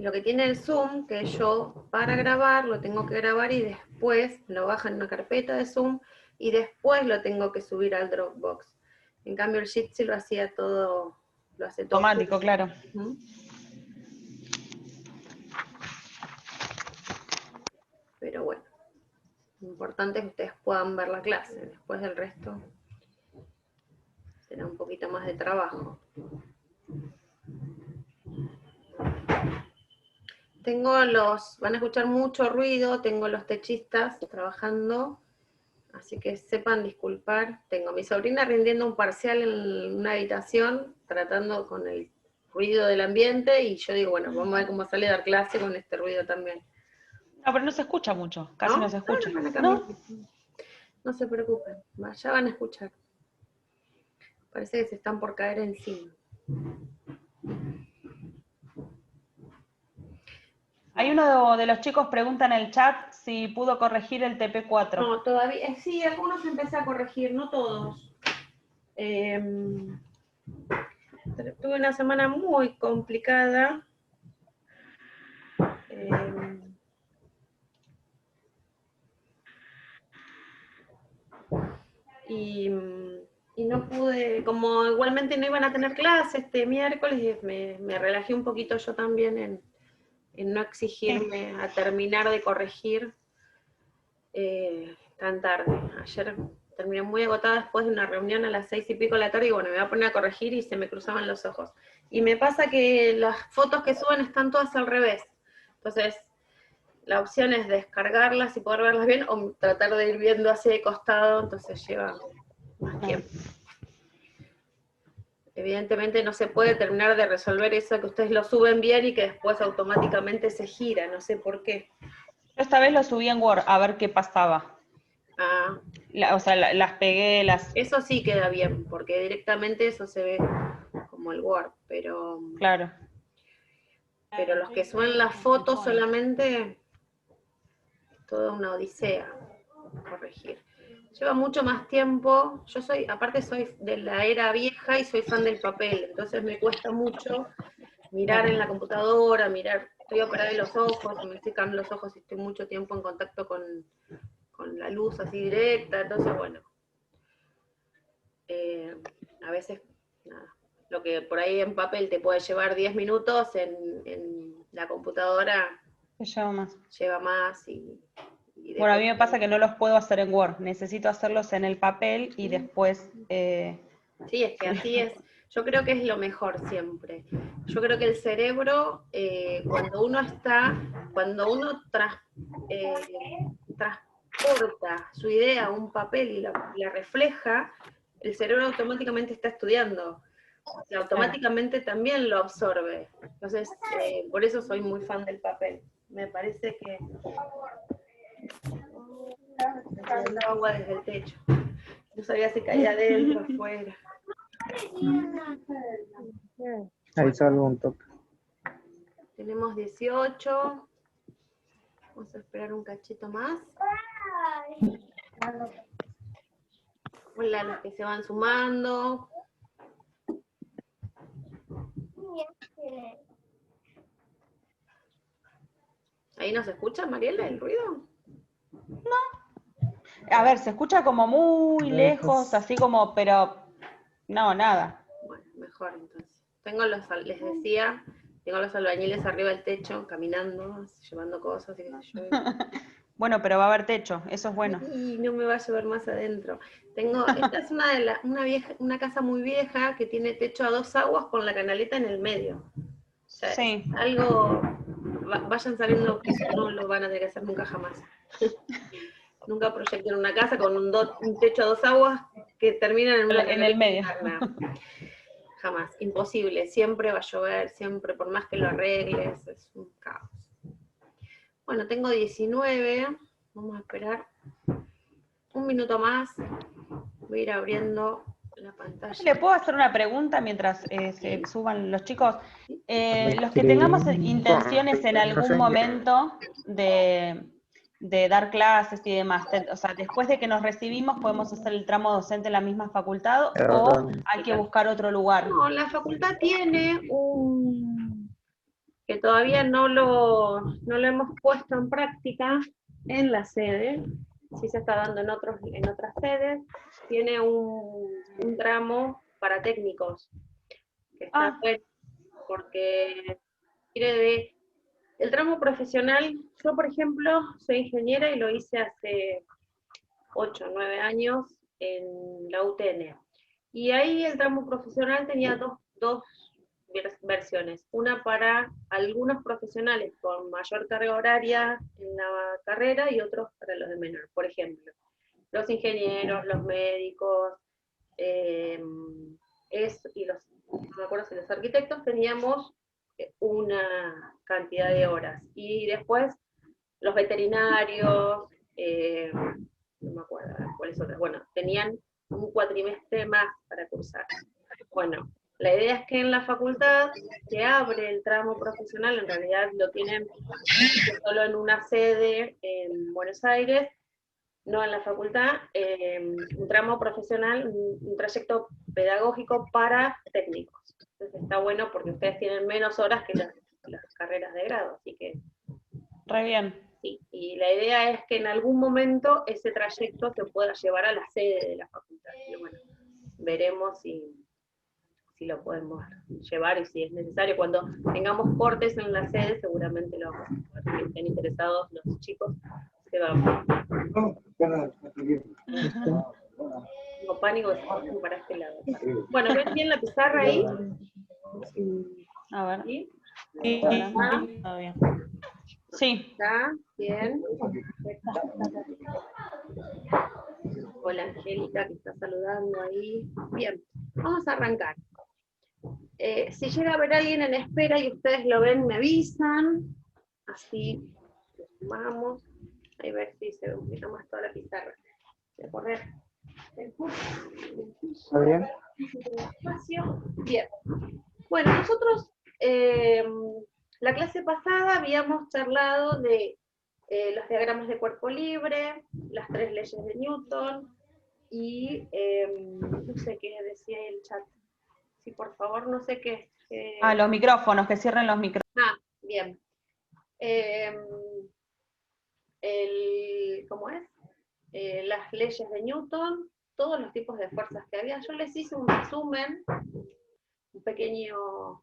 lo que tiene el Zoom, que yo para grabar lo tengo que grabar y después lo bajo en una carpeta de Zoom y después lo tengo que subir al Dropbox. En cambio el Jitsi lo hacía todo, lo hace todo Automático, claro. Pero bueno, lo importante es que ustedes puedan ver la clase, después del resto será un poquito más de trabajo. Van a escuchar mucho ruido, tengo los techistas trabajando, así que sepan disculpar. Tengo a mi sobrina rindiendo un parcial en una habitación, tratando con el ruido del ambiente, y yo digo, bueno, vamos a ver cómo sale a dar clase con este ruido también. No, pero no se escucha mucho, casi no se escucha. No se preocupen, ya van a escuchar. Parece que se están por caer encima. Hay uno de los chicos pregunta en el chat si pudo corregir el TP4. No, todavía, sí, algunos empecé a corregir, no todos. Tuve una semana muy complicada. Y no pude, como igualmente no iban a tener clase este miércoles, me relajé un poquito yo también en no exigirme a terminar de corregir tan tarde. Ayer terminé muy agotada después de una reunión a las 6 y pico de la tarde y bueno, me voy a poner a corregir y se me cruzaban los ojos. Y me pasa que las fotos que suben están todas al revés. Entonces, la opción es descargarlas y poder verlas bien o tratar de ir viendo hacia el costado, entonces lleva más tiempo. Evidentemente no se puede terminar de resolver eso que ustedes lo suben bien y que después automáticamente se gira, no sé por qué. Yo esta vez lo subí en Word a ver qué pasaba. O sea, las pegué, Eso sí queda bien, porque directamente eso se ve como el Word, pero... Claro. Pero los que suben las fotos solamente, es toda una odisea corregir. Lleva mucho más tiempo, aparte soy de la era vieja y soy fan del papel, entonces me cuesta mucho mirar en la computadora, estoy operada de los ojos, me secan los ojos y estoy mucho tiempo en contacto con la luz así directa, entonces bueno, a veces, nada, lo que por ahí en papel te puede llevar 10 minutos, en la computadora lleva más y bueno, a mí me pasa que no los puedo hacer en Word, necesito hacerlos en el papel y después... Sí, es que así es. Yo creo que es lo mejor siempre. Yo creo que el cerebro, cuando uno transporta su idea a un papel y la refleja, el cerebro automáticamente está estudiando. Y automáticamente también lo absorbe. Entonces, por eso soy muy fan del papel. Me parece que... Me cayendo agua desde el techo. No sabía si caía adentro o afuera. Ahí salgo un toque. Tenemos 18. Vamos a esperar un cachito más. Hola, los que se van sumando. ¿Ahí no se escucha, Mariela, el ruido? No. A ver, se escucha como muy lejos, así como, pero no, nada. Bueno, mejor entonces. Les decía, tengo los albañiles arriba del techo, caminando, llevando cosas. Bueno, pero va a haber techo, eso es bueno. Y no me va a llevar más adentro. Esta es una casa muy vieja que tiene techo a 2 aguas con la canaleta en el medio. O sea, sí. Algo, vayan sabiendo que eso no lo van a tener que hacer nunca jamás. Nunca proyecten una casa con un techo a 2 aguas que termina en el medio. Jamás, imposible, siempre va a llover, siempre, por más que lo arregles, es un caos. Bueno, tengo 19, vamos a esperar un minuto más, voy a ir abriendo la pantalla. ¿Le puedo hacer una pregunta mientras se suban los chicos? Los que tengamos intenciones en algún momento de dar clases y demás, o sea, después de que nos recibimos, ¿podemos hacer el tramo docente en la misma facultad o hay que buscar otro lugar? No, la facultad tiene que todavía no lo hemos puesto en práctica en la sede, sí se está dando en otras sedes, tiene un tramo para técnicos, que está bueno, porque el tramo profesional, yo por ejemplo soy ingeniera y lo hice hace 8 o 9 años en la UTN. Y ahí el tramo profesional tenía dos versiones. Una para algunos profesionales con mayor carga horaria en la carrera y otros para los de menor. Por ejemplo, los ingenieros, los médicos, no me acuerdo si los arquitectos teníamos una cantidad de horas. Y después los veterinarios, no me acuerdo cuáles otras, bueno, tenían un cuatrimestre más para cursar. Bueno, la idea es que en la facultad se abre el tramo profesional, en realidad lo tienen solo en una sede en Buenos Aires, no en la facultad, un tramo profesional, un trayecto pedagógico para técnicos. Entonces está bueno porque ustedes tienen menos horas que las carreras de grado, así que... Re bien. Sí, y la idea es que en algún momento ese trayecto se pueda llevar a la sede de la facultad. Y bueno, veremos si lo podemos llevar y si es necesario. Cuando tengamos cortes en la sede, seguramente lo vamos a hacer. Si estén interesados los chicos, se van. Tengo pánico de que para este lado. Bueno, ¿ven bien la pizarra ahí? A ver. ¿Sí? Sí, todo bien. Sí. ¿Está? Bien. Hola Angélica, que está saludando ahí. Bien, vamos a arrancar. Si llega a haber alguien en espera y ustedes lo ven, me avisan. Así lo sumamos. Ahí ver si se ve un poquito más toda la pizarra. Voy a poner el ¿Está bien? espacio. Bien. Bueno, nosotros la clase pasada habíamos charlado de los diagramas de cuerpo libre, las 3 leyes de Newton, y no sé qué decía el chat. Sí, por favor, no sé qué. Los micrófonos, que cierren los micrófonos. Bien. ¿Cómo es? Las leyes de Newton, todos los tipos de fuerzas que había. Yo les hice un resumen, un pequeño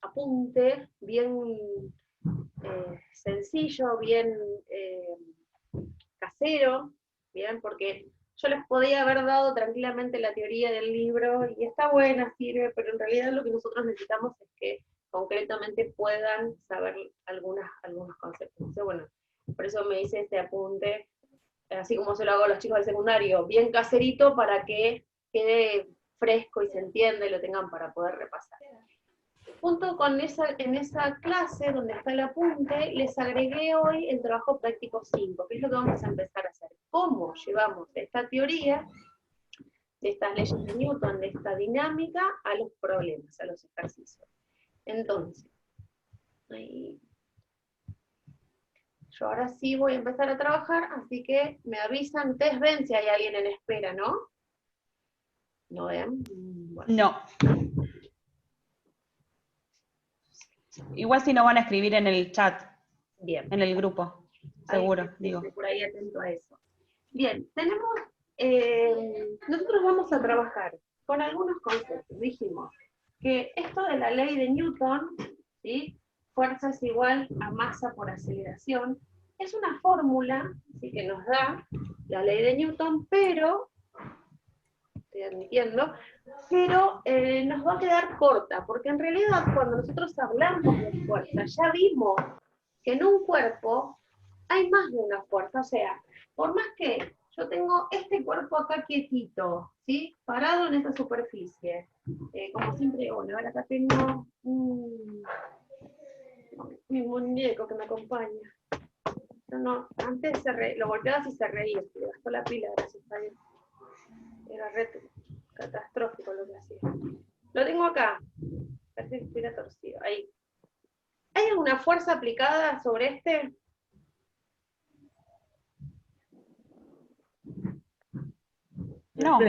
apunte, bien sencillo, bien casero, bien, porque yo les podía haber dado tranquilamente la teoría del libro, y está buena, sirve, pero en realidad lo que nosotros necesitamos es que concretamente puedan saber algunos conceptos. Entonces, bueno, por eso me hice este apunte, así como se lo hago a los chicos del secundario, bien caserito para que quede fresco y se entienda y lo tengan para poder repasar. Junto con en esa clase donde está el apunte, les agregué hoy el trabajo práctico 5, que es lo que vamos a empezar a hacer. ¿Cómo llevamos esta teoría, de estas leyes de Newton, de esta dinámica, a los problemas, a los ejercicios? Entonces, ahí. Yo ahora sí voy a empezar a trabajar, así que me avisan, ustedes ven si hay alguien en espera, ¿no? ¿No ven? Bueno. No. Igual si no van a escribir en el chat. Bien. En el grupo, seguro, ahí, digo. Por ahí atento a eso. Bien, tenemos, nosotros vamos a trabajar con algunos conceptos. Dijimos que esto de la ley de Newton, ¿sí? Fuerza es igual a masa por aceleración, es una fórmula, ¿sí?, que nos da la ley de Newton, pero, estoy admitiendo, pero nos va a quedar corta, porque en realidad cuando nosotros hablamos de fuerza, ya vimos que en un cuerpo hay más de una fuerza. O sea, por más que yo tengo este cuerpo acá quietito, ¿sí?, parado en esta superficie, como siempre, bueno, ahora acá tengo mi muñeco que me acompaña. No, antes lo golpeabas y se reía, se le gastó la pila, gracias a Dios. Era catastrófico lo que hacía. Lo tengo acá, parece que estuviera torcido, ahí. ¿Hay alguna fuerza aplicada sobre este? No.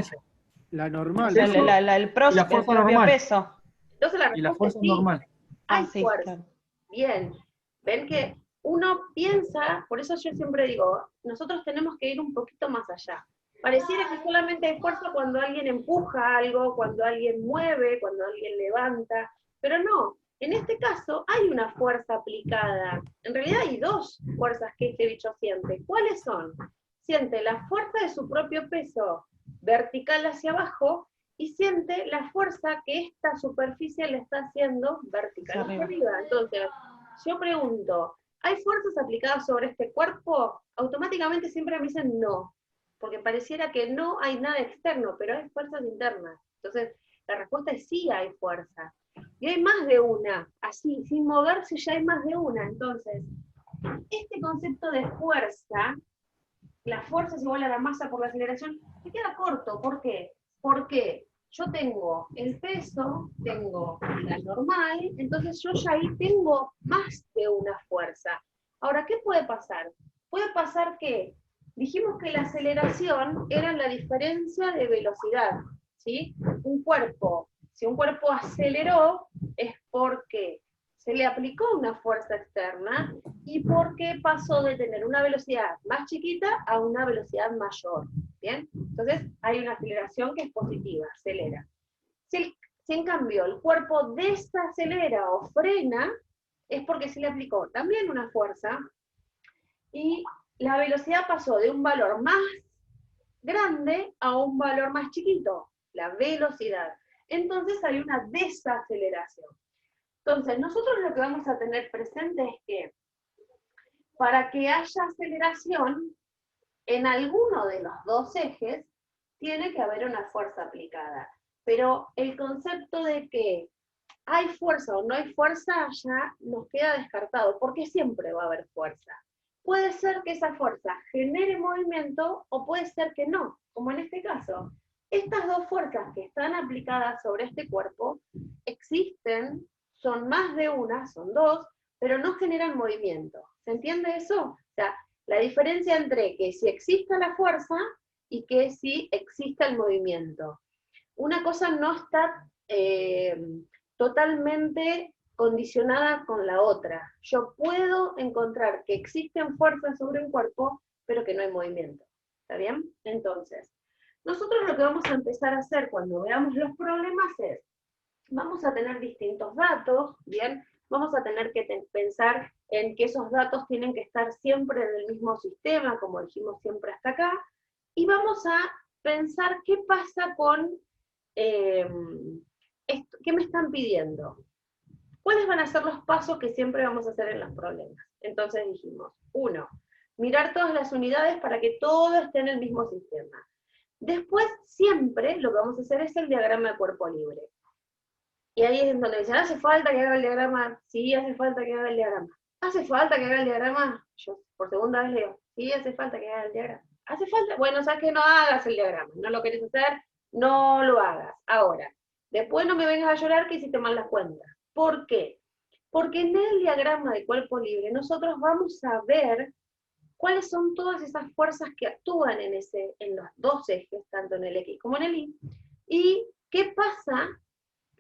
La normal. El propio normal. peso. Entonces la Y la respuesta fuerza es sí. normal. Hay sí, fuerza. claro. Bien, ven que uno piensa, por eso yo siempre digo, nosotros tenemos que ir un poquito más allá. Pareciera que solamente hay fuerza cuando alguien empuja algo, cuando alguien mueve, cuando alguien levanta, pero no, en este caso hay una fuerza aplicada. En realidad hay dos fuerzas que este bicho siente. ¿Cuáles son? Siente la fuerza de su propio peso vertical hacia abajo y siente la fuerza que esta superficie le está haciendo vertical hacia arriba. Entonces, yo pregunto, ¿hay fuerzas aplicadas sobre este cuerpo? Automáticamente siempre me dicen no, porque pareciera que no hay nada externo, pero hay fuerzas internas. Entonces, la respuesta es sí hay fuerza. Y hay más de una, así, sin moverse ya hay más de una. Entonces, este concepto de fuerza, la fuerza es igual a la masa por la aceleración, me queda corto. ¿Por qué? Porque yo tengo el peso, tengo la normal, entonces yo ya ahí tengo más de una fuerza. Ahora, ¿qué puede pasar? Puede pasar que dijimos que la aceleración era la diferencia de velocidad, ¿sí? Si un cuerpo aceleró, es porque se le aplicó una fuerza externa y porque pasó de tener una velocidad más chiquita a una velocidad mayor. ¿Bien? Entonces hay una aceleración que es positiva, acelera. Si en cambio el cuerpo desacelera o frena, es porque se le aplicó también una fuerza y la velocidad pasó de un valor más grande a un valor más chiquito, la velocidad. Entonces hay una desaceleración. Entonces, nosotros lo que vamos a tener presente es que para que haya aceleración, en alguno de los dos ejes tiene que haber una fuerza aplicada. Pero el concepto de que hay fuerza o no hay fuerza ya nos queda descartado, porque siempre va a haber fuerza. Puede ser que esa fuerza genere movimiento o puede ser que no, como en este caso. Estas dos fuerzas que están aplicadas sobre este cuerpo existen, son más de una, son dos, pero no generan movimiento. ¿Se entiende eso? O sea, la diferencia entre que si existe la fuerza y que si existe el movimiento. Una cosa no está totalmente condicionada con la otra. Yo puedo encontrar que existen fuerzas sobre un cuerpo, pero que no hay movimiento. ¿Está bien? Entonces, nosotros lo que vamos a empezar a hacer cuando veamos los problemas es, vamos a tener distintos datos, ¿bien? Vamos a tener que pensar en que esos datos tienen que estar siempre en el mismo sistema, como dijimos siempre hasta acá, y vamos a pensar qué pasa con esto, qué me están pidiendo. ¿Cuáles van a ser los pasos que siempre vamos a hacer en los problemas? Entonces dijimos, 1, mirar todas las unidades para que todo esté en el mismo sistema. Después, siempre lo que vamos a hacer es el diagrama de cuerpo libre. Y ahí es donde dicen, ¿hace falta que haga el diagrama? Sí, hace falta que haga el diagrama. ¿Hace falta que haga el diagrama? Yo por segunda vez leo, sí, hace falta que haga el diagrama. ¿Hace falta? Bueno, sabes que no hagas el diagrama, no lo querés hacer, no lo hagas. Ahora, después no me vengas a llorar que hiciste mal las cuentas. ¿Por qué? Porque en el diagrama de cuerpo libre nosotros vamos a ver cuáles son todas esas fuerzas que actúan en los dos ejes, tanto en el X como en el Y, y qué pasa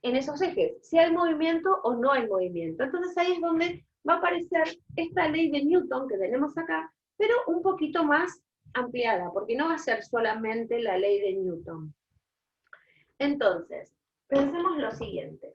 en esos ejes, si hay movimiento o no hay movimiento. Entonces ahí es donde va a aparecer esta ley de Newton que tenemos acá, pero un poquito más ampliada, porque no va a ser solamente la ley de Newton. Entonces, pensemos lo siguiente.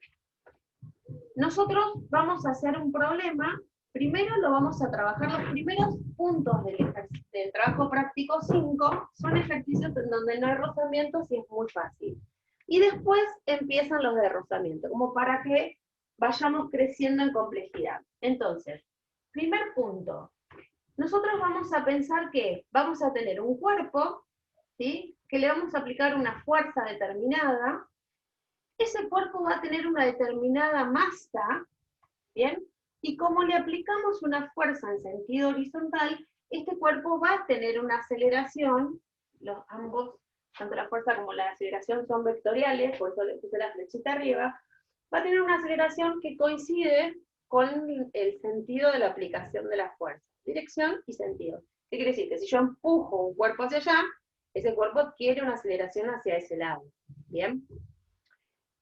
Nosotros vamos a hacer un problema, primero lo vamos a trabajar, los primeros puntos del trabajo práctico 5 son ejercicios en donde no hay rozamientos y es muy fácil. Y después empiezan los de rozamiento, como para que vayamos creciendo en complejidad. Entonces, primer punto, nosotros vamos a pensar que vamos a tener un cuerpo, ¿sí?, que le vamos a aplicar una fuerza determinada. Ese cuerpo va a tener una determinada masa, ¿bien? Y como le aplicamos una fuerza en sentido horizontal, este cuerpo va a tener una aceleración, ambos, tanto la fuerza como la aceleración son vectoriales, por eso le puse la flechita arriba, va a tener una aceleración que coincide con el sentido de la aplicación de la fuerza, dirección y sentido. ¿Qué quiere decir? Que si yo empujo un cuerpo hacia allá, ese cuerpo adquiere una aceleración hacia ese lado, ¿bien?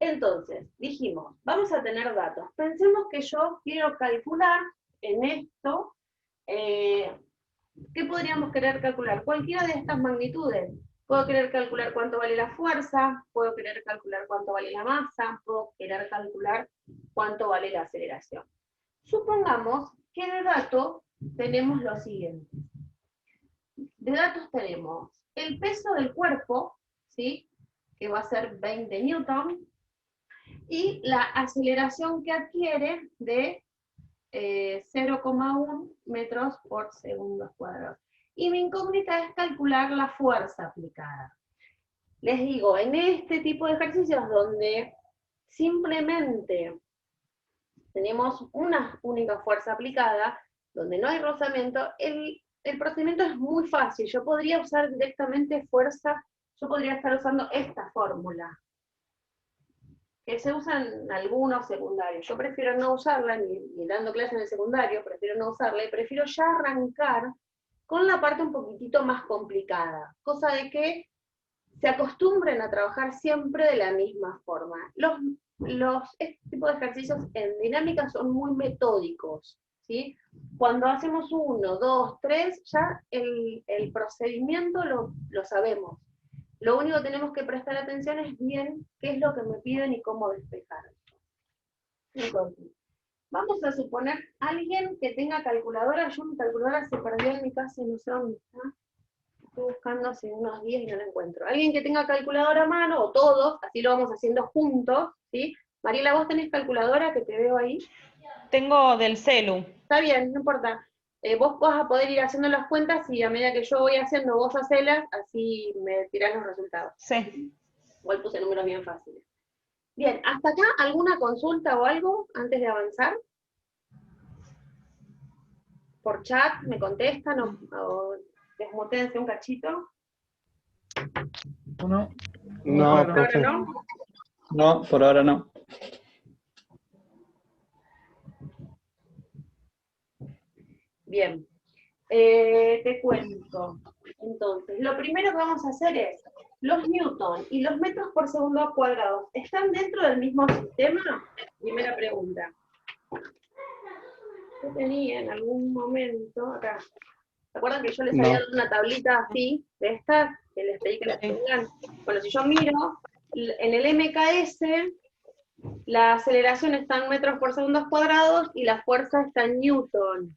Entonces, dijimos, vamos a tener datos. Pensemos que yo quiero calcular en esto, ¿qué podríamos querer calcular? Cualquiera de estas magnitudes. Puedo querer calcular cuánto vale la fuerza, puedo querer calcular cuánto vale la masa, puedo querer calcular cuánto vale la aceleración. Supongamos que de datos tenemos lo siguiente. De datos tenemos el peso del cuerpo, ¿sí? Que va a ser 20 newton, y la aceleración que adquiere de 0,1 metros por segundo cuadrado. Y mi incógnita es calcular la fuerza aplicada. Les digo, en este tipo de ejercicios donde simplemente tenemos una única fuerza aplicada, donde no hay rozamiento, el procedimiento es muy fácil. Yo podría usar directamente fuerza, yo podría estar usando esta fórmula, que se usa en algunos secundarios. Yo prefiero no usarla, ni dando clases en el secundario, prefiero no usarla, y prefiero ya arrancar con la parte un poquitito más complicada, cosa de que se acostumbren a trabajar siempre de la misma forma. Este tipo de ejercicios en dinámica son muy metódicos, ¿sí? Cuando hacemos 1, 2, 3, ya el procedimiento lo sabemos. Lo único que tenemos que prestar atención es bien qué es lo que me piden y cómo despejar. Entonces, vamos a suponer alguien que tenga calculadora. Yo mi calculadora se perdió en mi casa y no sé dónde está. Estoy buscando hace unos días y no la encuentro. Alguien que tenga calculadora a mano, o todos, así lo vamos haciendo juntos, ¿sí? Mariela, ¿vos tenés calculadora que te veo ahí? Tengo del celu. Está bien, no importa. Vos vas a poder ir haciendo las cuentas y a medida que yo voy haciendo, vos hacelas, así me tirás los resultados. Sí. Igual puse números bien fáciles. Bien, ¿hasta acá alguna consulta o algo antes de avanzar? Por chat, me contestan o desmutense un cachito. No, No, Por ahora profe. no. no, por ahora no. Bien, te cuento. Entonces, lo primero que vamos a hacer es, los newton y los metros por segundo cuadrados, ¿están dentro del mismo sistema? Primera pregunta. Yo tenía en algún momento, acá, ¿se acuerdan que yo les había dado una tablita así, de estas, que les pedí que las tengan? Bueno, si yo miro, en el MKS, la aceleración está en metros por segundos cuadrados y la fuerza está en newton.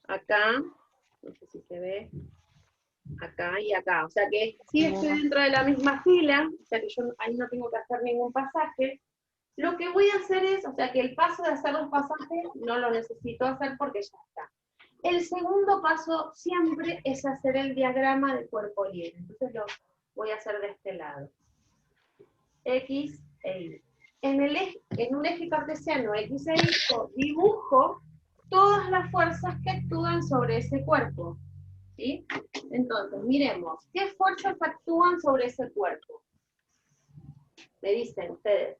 Acá, no sé si se ve, acá y acá. O sea que sí estoy dentro de la misma fila, o sea que yo ahí no tengo que hacer ningún pasaje. Lo que voy a hacer es, o sea que el paso de hacer los pasajes no lo necesito hacer porque ya está. El segundo paso siempre es hacer el diagrama del cuerpo libre. Entonces lo voy a hacer de este lado. X e Y. En un eje cartesiano X e Y dibujo todas las fuerzas que actúan sobre ese cuerpo. ¿Sí? Entonces, miremos, ¿qué fuerzas actúan sobre ese cuerpo? Me dicen ustedes.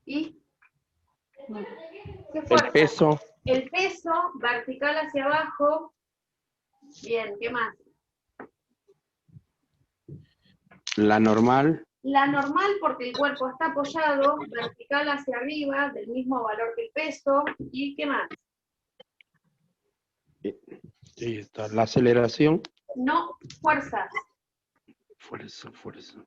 ¿Y? ¿Qué fuerza? El peso. El peso, vertical hacia abajo. Bien, ¿qué más? La normal. La normal porque el cuerpo está apoyado, vertical hacia arriba, del mismo valor que el peso. ¿Y qué más? Ahí está. La aceleración. No, fuerzas. Fuerza. Fuerzas.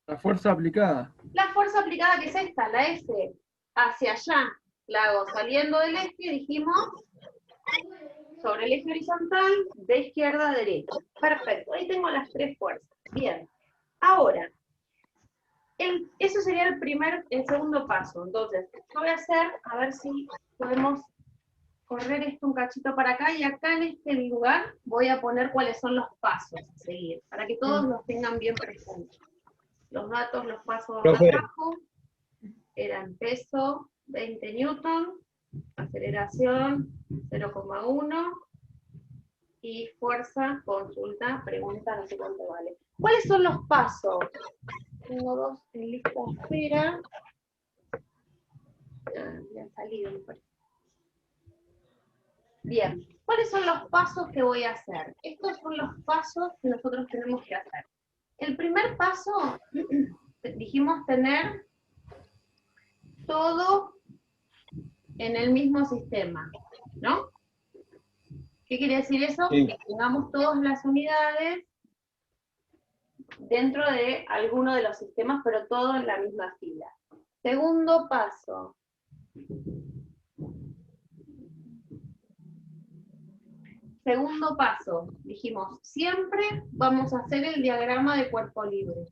La fuerza aplicada. La fuerza aplicada, que es esta, la F, hacia allá, la hago saliendo del eje, dijimos, sobre el eje horizontal, de izquierda a derecha. Perfecto, ahí tengo las tres fuerzas. Bien, ahora, eso sería el segundo paso. Entonces, yo voy a hacer, a ver si podemos correr esto un cachito para acá, y acá en este lugar voy a poner cuáles son los pasos a seguir, para que todos los tengan bien presentes. Los datos los paso de abajo, eran peso 20 newton, aceleración 0,1 y fuerza, consulta, pregunta, no sé cuánto vale. ¿Cuáles son los pasos? Tengo dos en lista de espera. Ya han salido, me parece. Bien, ¿cuáles son los pasos que voy a hacer? Estos son los pasos que nosotros tenemos que hacer. El primer paso, dijimos tener todo en el mismo sistema, ¿no? ¿Qué quiere decir eso? Sí. Que tengamos todas las unidades dentro de alguno de los sistemas, pero todo en la misma fila. Segundo paso. Segundo paso, dijimos, siempre vamos a hacer el diagrama de cuerpo libre.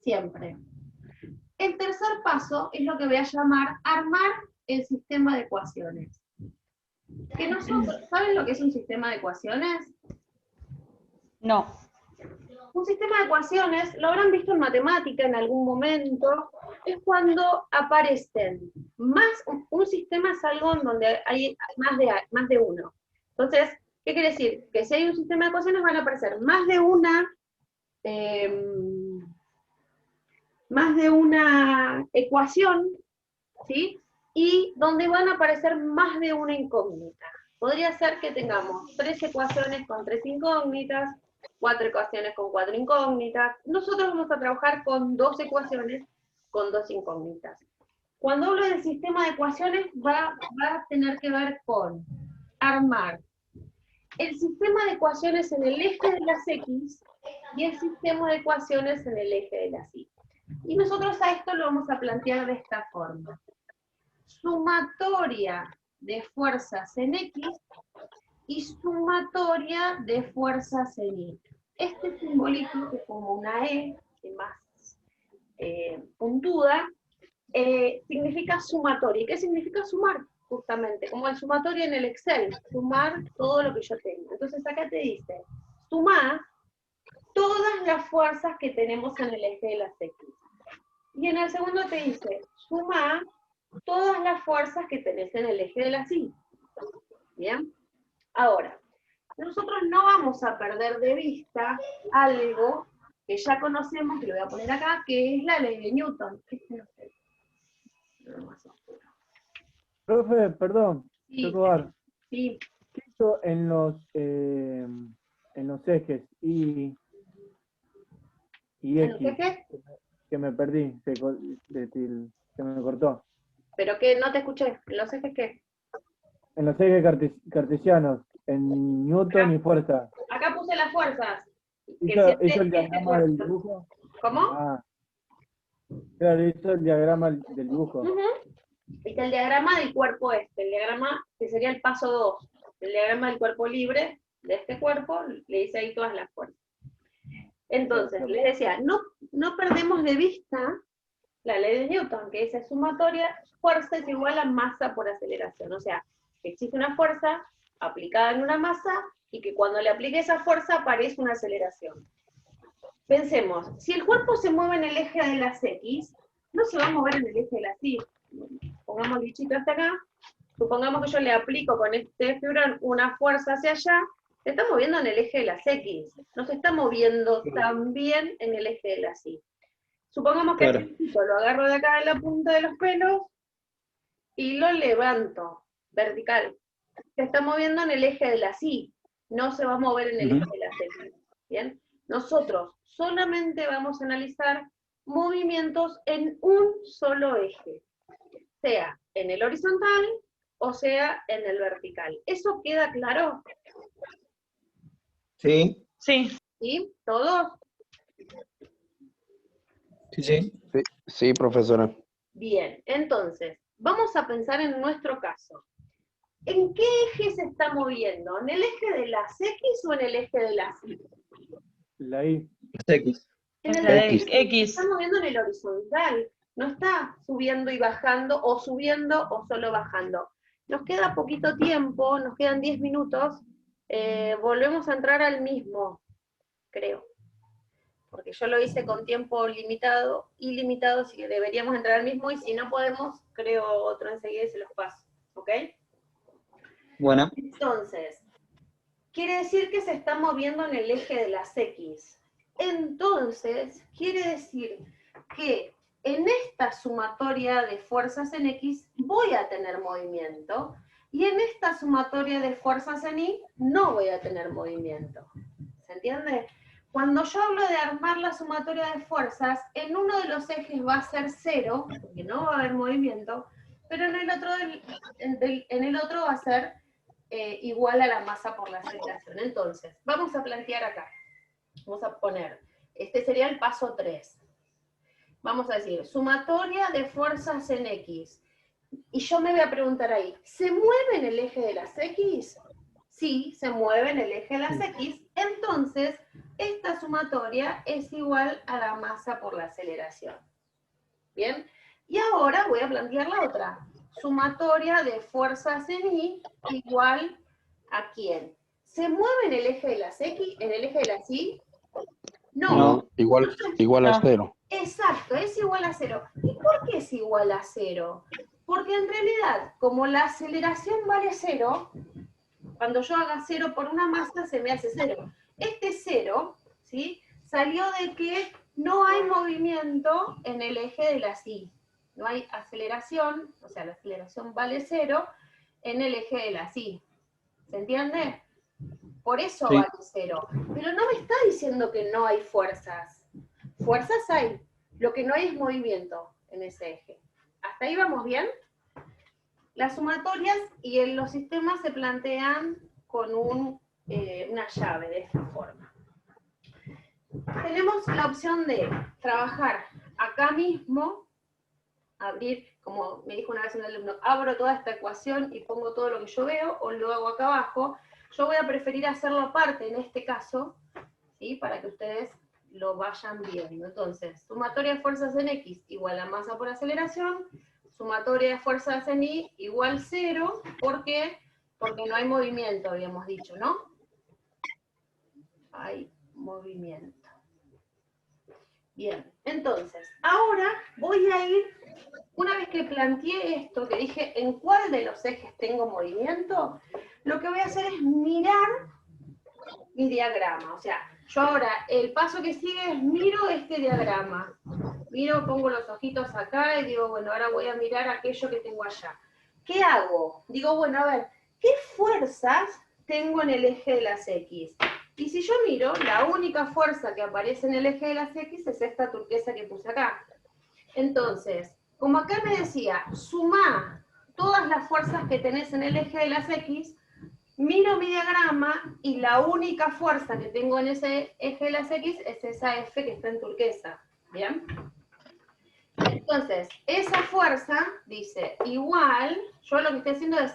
Siempre. El tercer paso es lo que voy a llamar armar el sistema de ecuaciones. Que nosotros, ¿saben lo que es un sistema de ecuaciones? No. Un sistema de ecuaciones, lo habrán visto en matemática en algún momento, es cuando aparecen un sistema es algo en donde hay más de uno. Entonces, ¿qué quiere decir? Que si hay un sistema de ecuaciones van a aparecer más de una ecuación, ¿sí? Y donde van a aparecer más de una incógnita. Podría ser que tengamos 3 ecuaciones con 3 incógnitas, 4 ecuaciones con 4 incógnitas. Nosotros vamos a trabajar con 2 ecuaciones con 2 incógnitas. Cuando hablo del sistema de ecuaciones va a tener que ver con armar el sistema de ecuaciones en el eje de las X y el sistema de ecuaciones en el eje de las Y. Y nosotros a esto lo vamos a plantear de esta forma. Sumatoria de fuerzas en X y sumatoria de fuerzas en Y. Este simbolito, que es como una E, más puntuda, significa sumatoria. ¿Qué significa sumar? Justamente, como el sumatorio en el Excel, sumar todo lo que yo tengo. Entonces acá te dice, sumar todas las fuerzas que tenemos en el eje de las X. Y en el segundo te dice, suma todas las fuerzas que tenés en el eje de las Y. ¿Bien? Ahora, nosotros no vamos a perder de vista algo que ya conocemos, que lo voy a poner acá, que es la ley de Newton. Profe, perdón, Sí, Chocobar. sí. ¿Qué hizo en los ejes Y ¿En los X? ejes? Que me perdí, se me cortó. ¿Pero qué? No te escuché. ¿En los ejes qué? En los ejes cartesianos, en Newton y fuerza. Acá puse las fuerzas. ¿Hizo el diagrama del dibujo? ¿Cómo? Ah, claro, hizo el diagrama del dibujo. Está el diagrama del cuerpo el diagrama que sería el paso 2, el diagrama del cuerpo libre de este cuerpo, le hice ahí todas las fuerzas. Entonces, les decía, no perdemos de vista la ley de Newton, que dice sumatoria, fuerza es igual a masa por aceleración. O sea, existe una fuerza aplicada en una masa y que cuando le aplique esa fuerza aparece una aceleración. Pensemos, si el cuerpo se mueve en el eje de las X, no se va a mover en el eje de las Y. Pongamos el bichito hasta acá, supongamos que yo le aplico con este fibrón una fuerza hacia allá, se está moviendo en el eje de las X, no se está moviendo también en el eje de las Y. Supongamos que este bichito lo agarro de acá de la punta de los pelos y lo levanto, vertical. Se está moviendo en el eje de las Y, no se va a mover en el eje de las X. ¿Bien? Nosotros solamente vamos a analizar movimientos en un solo eje, sea en el horizontal o sea en el vertical. ¿Eso queda claro? Sí. Sí. ¿Sí? ¿Todos? Sí. Sí, profesora. Bien, entonces, vamos a pensar en nuestro caso. ¿En qué eje se está moviendo? ¿En el eje de las X o en el eje de las Y? La I. X. En el La X. X. Se está moviendo en el horizontal, no está subiendo y bajando, o subiendo o solo bajando. Nos queda poquito tiempo, nos quedan 10 minutos, volvemos a entrar al mismo, creo. Porque yo lo hice con tiempo limitado, ilimitado, así que deberíamos entrar al mismo, y si no podemos, creo otro enseguida y se los paso, ¿ok? Bueno. Entonces, quiere decir que se está moviendo en el eje de las X. Entonces, quiere decir que en esta sumatoria de fuerzas en X voy a tener movimiento, y en esta sumatoria de fuerzas en Y no voy a tener movimiento. ¿Se entiende? Cuando yo hablo de armar la sumatoria de fuerzas, en uno de los ejes va a ser 0, porque no va a haber movimiento, pero en el otro va a ser igual a la masa por la aceleración. Entonces, vamos a plantear acá. Vamos a poner, este sería el paso 3. Vamos a decir, sumatoria de fuerzas en X. Y yo me voy a preguntar ahí, ¿se mueve en el eje de las X? Sí, se mueve en el eje de las X. Entonces, esta sumatoria es igual a la masa por la aceleración. ¿Bien? Y ahora voy a plantear la otra. Sumatoria de fuerzas en Y igual ¿a quién? ¿Se mueve en el eje de las X, en el eje de las Y? No. No, igual a No. 0. Exacto, es igual a 0. ¿Y por qué es igual a 0? Porque en realidad, como la aceleración vale 0, cuando yo haga 0 por una masa se me hace 0. Este 0, ¿sí?, salió de que no hay movimiento en el eje de las Y. No hay aceleración, o sea, la aceleración vale 0 en el eje de las Y. ¿Se entiende? Por eso Sí. vale 0. Pero no me está diciendo que no hay fuerzas. Fuerzas hay. Lo que no hay es movimiento en ese eje. ¿Hasta ahí vamos bien? Las sumatorias y en los sistemas se plantean con una llave de esta forma. Tenemos la opción de trabajar acá mismo, abrir, como me dijo una vez un alumno, abro toda esta ecuación y pongo todo lo que yo veo, o lo hago acá abajo. Yo voy a preferir hacerlo aparte en este caso, ¿sí?, para que ustedes lo vayan viendo. Entonces, sumatoria de fuerzas en X igual a masa por aceleración, sumatoria de fuerzas en Y igual 0, ¿por qué? Porque no hay movimiento, habíamos dicho, ¿no? Hay movimiento. Bien, entonces, ahora voy a ir, una vez que planteé esto, que dije en cuál de los ejes tengo movimiento, lo que voy a hacer es mirar mi diagrama. O sea, yo ahora, el paso que sigue es miro este diagrama. Miro, pongo los ojitos acá y digo, bueno, ahora voy a mirar aquello que tengo allá. ¿Qué hago? Digo, bueno, a ver, ¿qué fuerzas tengo en el eje de las X? Y si yo miro, la única fuerza que aparece en el eje de las X es esta turquesa que puse acá. Entonces, como acá me decía, sumá todas las fuerzas que tenés en el eje de las X, miro mi diagrama y la única fuerza que tengo en ese eje de las X es esa F que está en turquesa. ¿Bien? Entonces, esa fuerza dice igual, yo lo que estoy haciendo es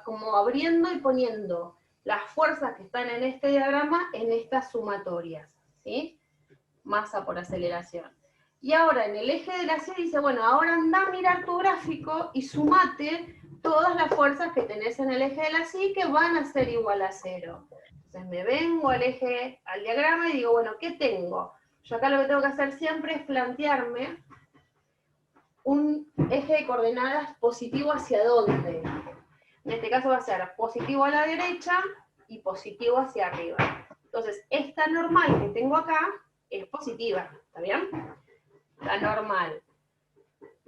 como abriendo y poniendo las fuerzas que están en este diagrama en estas sumatorias, ¿sí? Masa por aceleración. Y ahora en el eje de la C dice, bueno, ahora anda a mirar tu gráfico y sumate todas las fuerzas que tenés en el eje de la C que van a ser igual a 0. Entonces me vengo al diagrama y digo, bueno, ¿qué tengo? Yo acá lo que tengo que hacer siempre es plantearme un eje de coordenadas positivo hacia dónde. En este caso va a ser positivo a la derecha y positivo hacia arriba. Entonces, esta normal que tengo acá es positiva, ¿está bien? La normal.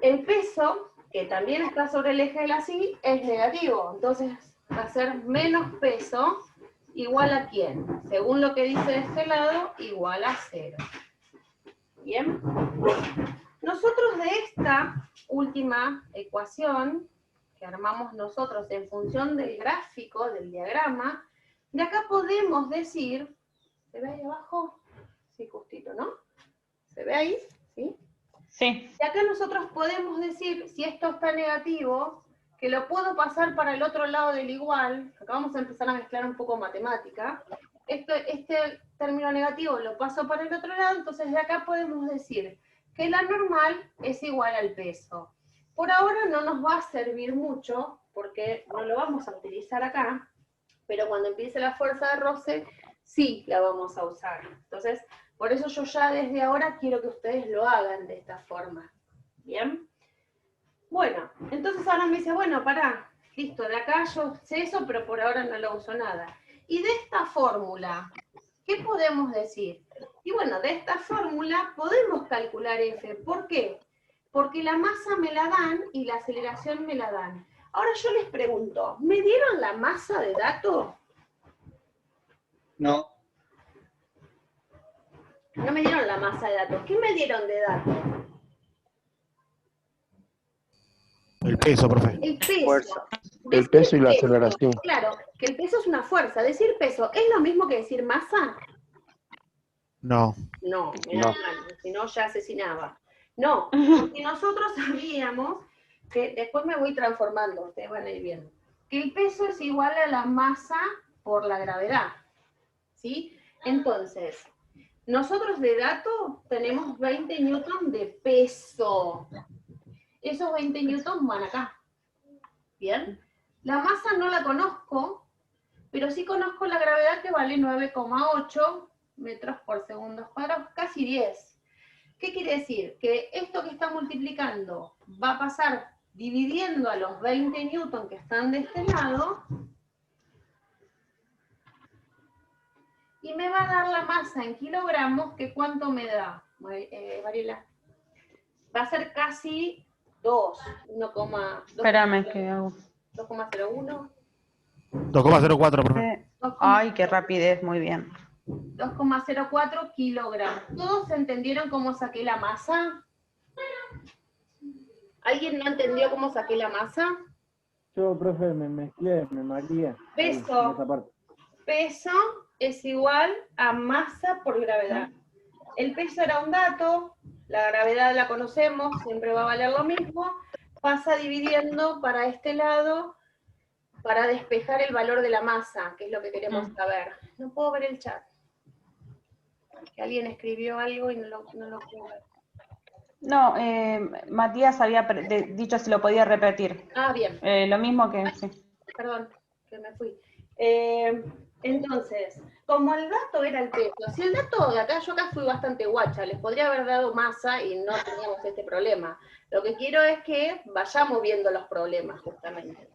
El peso, que también está sobre el eje de la Y, es negativo. Entonces, va a ser menos peso igual a ¿quién? Según lo que dice de este lado, igual a 0. ¿Bien? Nosotros de esta última ecuación que armamos nosotros en función del gráfico, del diagrama, de acá podemos decir, ¿se ve ahí abajo? Sí, justito, ¿no? ¿Se ve ahí? ¿Sí? Sí. Y acá nosotros podemos decir, si esto está negativo, que lo puedo pasar para el otro lado del igual. Acá vamos a empezar a mezclar un poco matemática. Este término negativo lo paso para el otro lado, entonces de acá podemos decir que la normal es igual al peso. Por ahora no nos va a servir mucho, porque no lo vamos a utilizar acá, pero cuando empiece la fuerza de roce, sí la vamos a usar. Entonces, por eso yo ya desde ahora quiero que ustedes lo hagan de esta forma. ¿Bien? Bueno, entonces ahora me dice, bueno, pará, listo, de acá yo sé eso, pero por ahora no lo uso nada. Y de esta fórmula, ¿qué podemos decir? Y bueno, de esta fórmula podemos calcular F. ¿Por qué? Porque la masa me la dan y la aceleración me la dan. Ahora yo les pregunto, ¿me dieron la masa de dato? No. No me dieron la masa de datos. ¿Qué me dieron de datos? El peso, profe. El peso. Fuerza. El Decir peso y la peso, aceleración. Claro, que el peso es una fuerza. Decir peso, ¿es lo mismo que decir masa? No. No, No. mal, si no ya asesinaba. No, porque nosotros sabíamos que, después me voy transformando, ustedes van a ir viendo, que el peso es igual a la masa por la gravedad, ¿sí? Entonces, nosotros de dato tenemos 20 newton de peso. Esos 20 newton van acá, ¿bien? La masa no la conozco, pero sí conozco la gravedad que vale 9,8 metros por segundo cuadrados, casi 10. ¿Qué quiere decir? Que esto que está multiplicando va a pasar dividiendo a los 20 newton que están de este lado y me va a dar la masa en kilogramos, que ¿cuánto me da, Mariela? Va a ser casi 2, 1,2. Espérame que hago. 2,01. 2,04, profe. Ay, qué rapidez, muy bien. 2,04 kilogramos. ¿Todos entendieron cómo saqué la masa? ¿Alguien no entendió cómo saqué la masa? Yo, profe, me mezclé, me mareé. Peso. En esa parte. Peso es igual a masa por gravedad. El peso era un dato, la gravedad la conocemos, siempre va a valer lo mismo. Pasa dividiendo para este lado para despejar el valor de la masa, que es lo que queremos saber. No puedo ver el chat. Que alguien escribió algo y no lo puedo ver. No, Matías había dicho si lo podía repetir. Ah, bien. Lo mismo que... Sí. Perdón, que me fui. Entonces, como el dato era el peso, si el dato de acá, yo acá fui bastante guacha, les podría haber dado masa y no teníamos este problema. Lo que quiero es que vayamos viendo los problemas, justamente.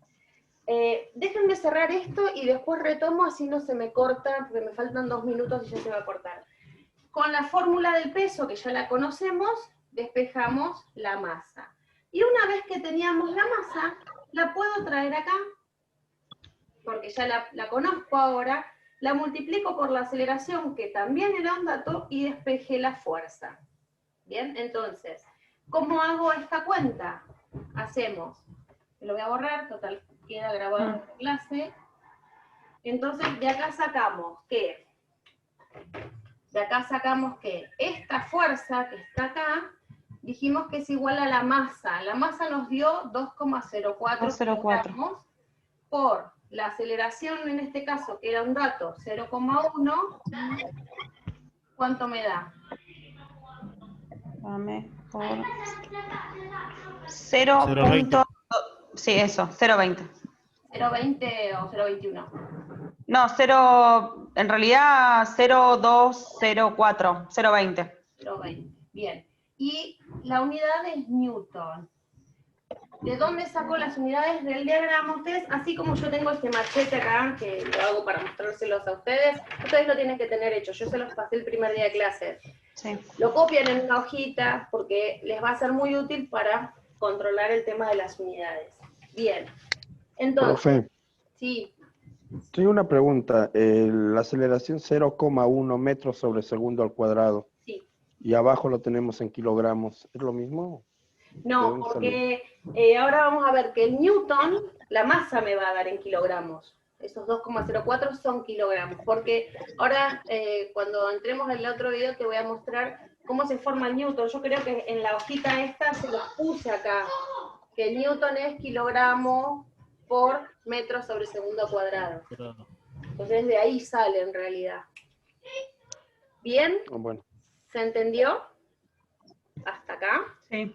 Déjenme cerrar esto y después retomo, así no se me corta, porque me faltan 2 minutos y ya se va a cortar. Con la fórmula del peso, que ya la conocemos, despejamos la masa. Y una vez que teníamos la masa, la puedo traer acá, porque ya la conozco ahora, la multiplico por la aceleración, que también era un dato, y despejé la fuerza. Bien, entonces, ¿cómo hago esta cuenta? Hacemos, lo voy a borrar, total, queda grabado en la clase. Entonces, de acá sacamos que esta fuerza que está acá, dijimos que es igual a la masa. La masa nos dio 2,04 kilogramos por la aceleración, en este caso, que era un dato, 0,1. ¿Cuánto me da? Dame por 0. 0,20. Sí, eso, 0,20. 0,20 o 0,21. No, 0, en realidad 0,204, 0,20. 0,20, bien. Y la unidad es Newton. ¿De dónde saco las unidades del diagrama? Ustedes, así como yo tengo este machete acá, que lo hago para mostrárselos a ustedes lo tienen que tener hecho. Yo se los pasé el primer día de clases. Sí. Lo copian en una hojita porque les va a ser muy útil para controlar el tema de las unidades. Bien. Entonces, Profe, sí, tengo una pregunta. La aceleración 0,1 metros sobre segundo al cuadrado. sí. Y abajo lo tenemos en kilogramos. ¿Es lo mismo? No, porque ahora vamos a ver que el Newton, la masa me va a dar en kilogramos. Esos 2,04 son kilogramos. Porque ahora, cuando entremos en el otro video, te voy a mostrar cómo se forma el Newton. Yo creo que en la hojita esta se los puse acá. Que el Newton es kilogramo por metro sobre segundo cuadrado. Entonces de ahí sale en realidad. ¿Bien? Bueno. ¿Se entendió? ¿Hasta acá? Sí.